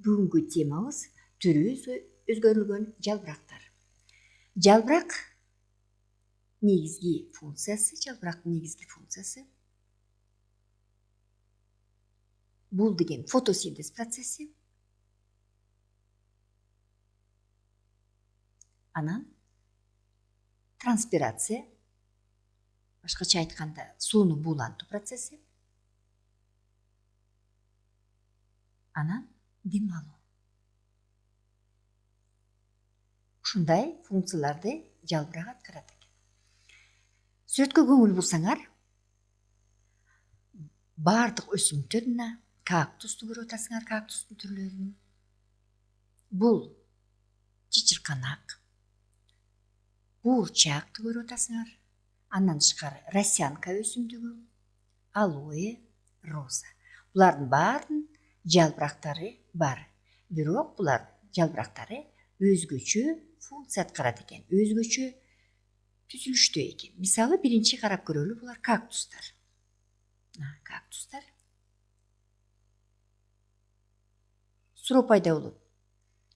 Бүгүнкү темабыз түрү өзгөрүлгөн жалбырактар. Жалбырак негизги функциясы бул деген фотосинтез процесси. Анан транспирация, башкача айтканда сууну буулантуу процесси. Анан дем алуу. Ушундай функцияларды жалбырак аткарат экен. Сүрөткө көңүл бурсаңар, баардык өсүмдүктөр мына кактусту көрүп атасыңар, кактустун түрлөрүн. Бул чычырканак, куурчакты көрүп атасыңар. Андан тышкары росянка өсүмдүгү, алоэ, роза. Булардын баарынын жалбырактары бар. Бирок булар жалбырактары өзгөчө функция аткарат экен, өзгөчө түзүлүштө экен. Мисалы, биринчи карап көрөлү, булар кактустар. Суроо пайда болот.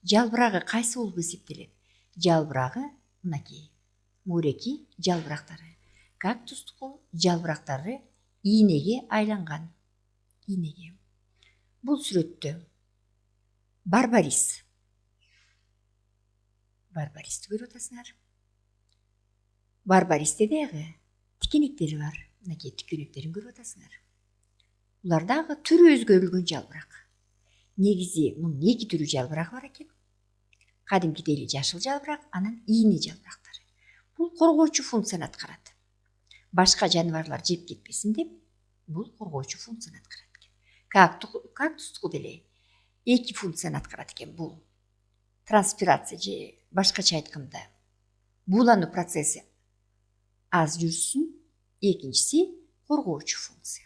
Жалбырагы кайсы болуп эсептелет? Жалбырагы мынакей, муреки жалбырактары. Кактустук жалбырактары ийнеге айланган. Бул сүрөттө барбаристи көрүп атасыңар. Барбаристе дагы тикенектери бар. Мынакей тикенектерин көрүп атасыңар. Булар дагы түрү өзгөрүлгөн жалбырак. Негизи мунун эки түрү жалбырак бар экен. Кадимкидей эле жашыл жалбырак, анан ийне жалбырактары. Бул коргоочу функцияны аткарат. Башка жаныбарлар жеп кетпесин деп, бул коргоочу функцияны аткарат экен. Кактустуку деле эки функцияны аткарат экен. Бул транспирация же башкача айтканда буулануу процесси аз жүрсүн, экинчиси коргоочу функция.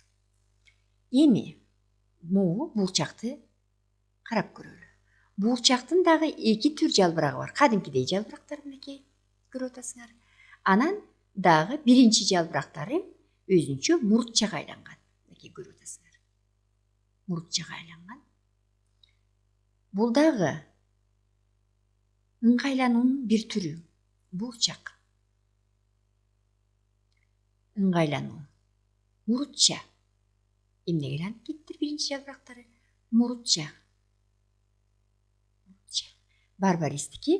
Эми булчакты карап көрөлү. Булчактын дагы эки түр жалбырагы бар. Кадимкидей жалбырактар мынакей көрүп атасыңар. Анан дагы биринчи жалбырактары өзүнчө мурутчага айланган. Мынакей көрүп атасыңар. Мурутчага айланган. Бул дагы ыңгайлануунун бир түрү. Булчак. Ыңгайлануу. Мурутча. Эмнеге айланып кеттир биринчи жалбырактары? Мурутча. Барбаристики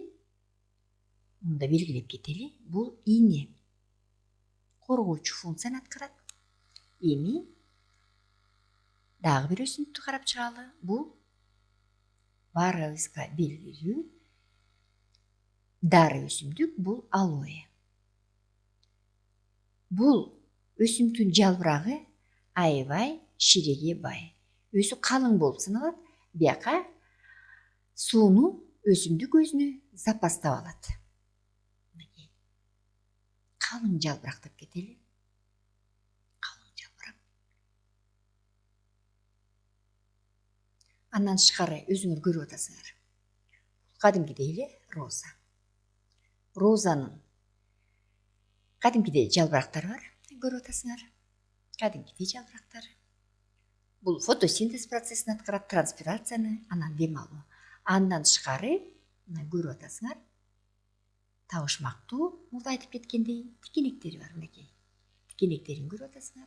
мында белгилеп кетели. Бул ийне. Коргоочу функцияны аткарат. Эми дагы бир өсүмдүктү карап чыгалы. Бул баарыбызга белгилүү дары өсүмдүк. Бул алоэ. Бул өсүмдүктүн жалбырагы аябай ширеге бай. Өзү калың болуп саналат. Бияка сууну өсүмдүк өзүнө запастап алат. Калың жалбырак деп кетели. Калың жалбырак. Андан тышкары өзүңөр көрүп атасыңар. Кадимкидей эле роза. Розанын кадимкидей жалбырактары бар. Көрүп атасыңар. Кадимкидей жалбырактары. Бул фотосинтез процессин аткарат, транспирацияны, анан дем алуу. Андан тышкары көрүп атасыңар. Табышмактуу, мурда айтып кеткендей, тикенектери бар мынакей. Тикенектерин көрүп атасыңар.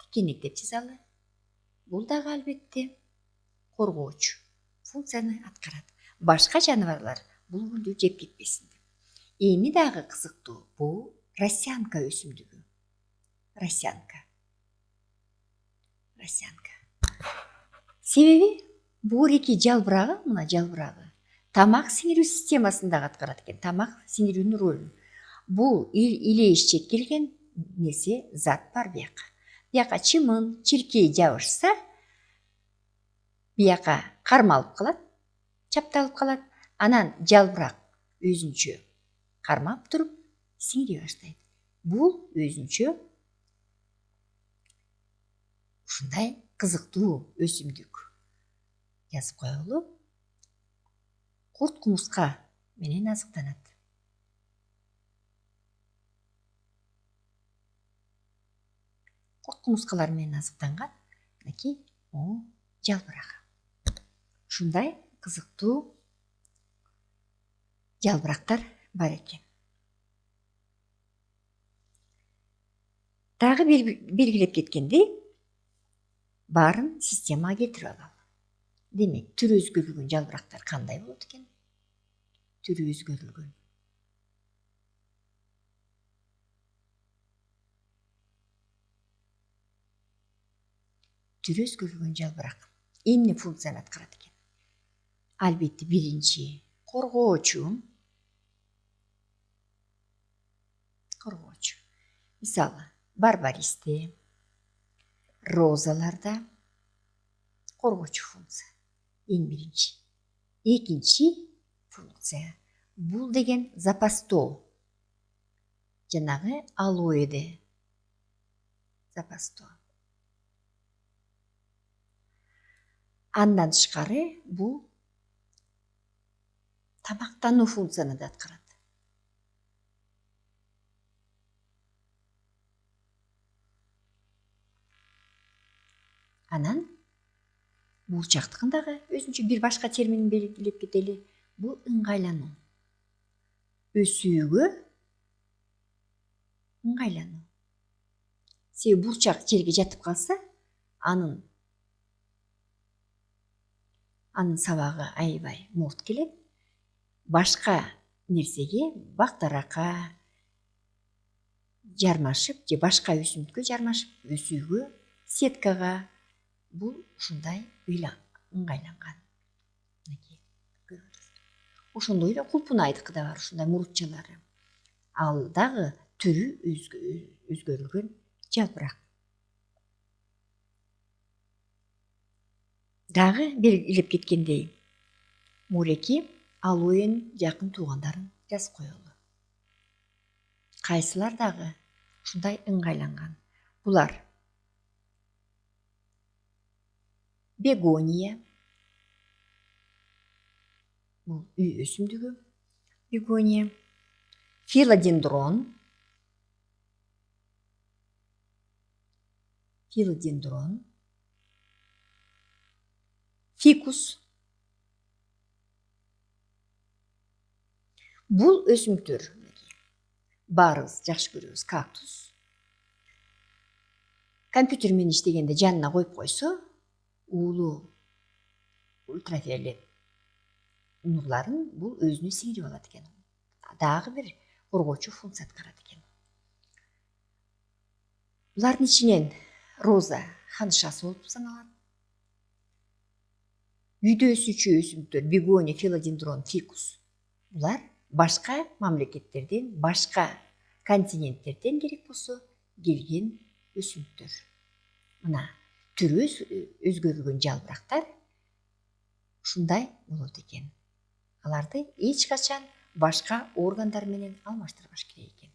Тикенек деп жазалы. Бул дагы албетте коргоочу функцияны аткарат. Башка жаныбарлар бул гүлдү жеп кетпесин деп. Эми дагы кызыктуу бул росянка өсүмдүгү. Росянка. Себеби бул эки жалбырагы, мына жалбырагы тамак сиңирүү системасында аткарат экен. Тамак сиңирүүнүн ролун. Бул илейишчек келген нерсе, зат бар бияка. Бияка чымын, чиркей жабышса, бияка кармалып калат, чапталып калат. Анан жалбырак өзүнчө кармап туруп сиңире баштайт. Бул өзүнчө ушундай кызыктуу өсүмдүк. Жазып коелу. Курт кумурска менен азыктанат. Курт кумурскалар менен азыктанган мынакей жалбырак. ушундай кызыктуу жалбырактар бар экен. Дагы белгилеп кеткендей, баарын системага келтирип алалы. Демек, түрү өзгөрүлгөн жалбырактар кандай болот экен? Түрү өзгөрүлгөн. Түрү өзгөрүлгөн жалбырак эмне функцияны аткарат экен? Албетте, биринчи коргоочу. Мисалы, барбаристе, розаларда коргоочу функция эң биринчи. Экинчи функция бул деген запастоо. Жанагы алоэде запастоо. Андан тышкары бул тамактануу функцияны да аткарат. Анан буурчактыкын дагы өзүнчө бир башка терминин белгилеп кетели. Бул ыңгайлануу. Өсүүгө ыңгайлануу. Себеби буурчак жерге жатып калса, анын сабагы аябай мурт келет. Башка нерсеге, бактаракка жармашып, же башка өсүмдүккө жармашып, өсүүгө, сеткага бул ушундай ыңгайланган. Ошондой эле кулпун айдыкы да бар, ушундай мурутчалары. Ал дагы түрү өзгөрүлгөн жалбырак. Дагы белгилеп кеткендей, муреки алоэн жакын туугандарын жазып коелу. Кайсылар дагы ушундай ыңгайланган. Булар бегония, бул үй өсүмдүгү, бегония, филодендрон, фикус. Бул өсүмдүктөр баарыбыз жакшы көрөбүз. Кактус. Компьютер менен иштегенде жанына коюп койсо, уулуу ультрафиолет нурларын бул өзүнө сиңирип алат экен. Дагы бир коргоочу функция аткарат экен. Булардын ичинен роза ханышасы болуп саналат. Үйдө өсүүчү өсүмдүктөр бегония, филодендрон, фикус. Булар башка мамлекеттерден, башка континенттерден керек болсо келген өсүмдүктөр. Мына түрү өзгөрүлгөн жалбырактар ушундай болот экен. Аларды эч качан башка органдар менен алмаштырбаш керек экен.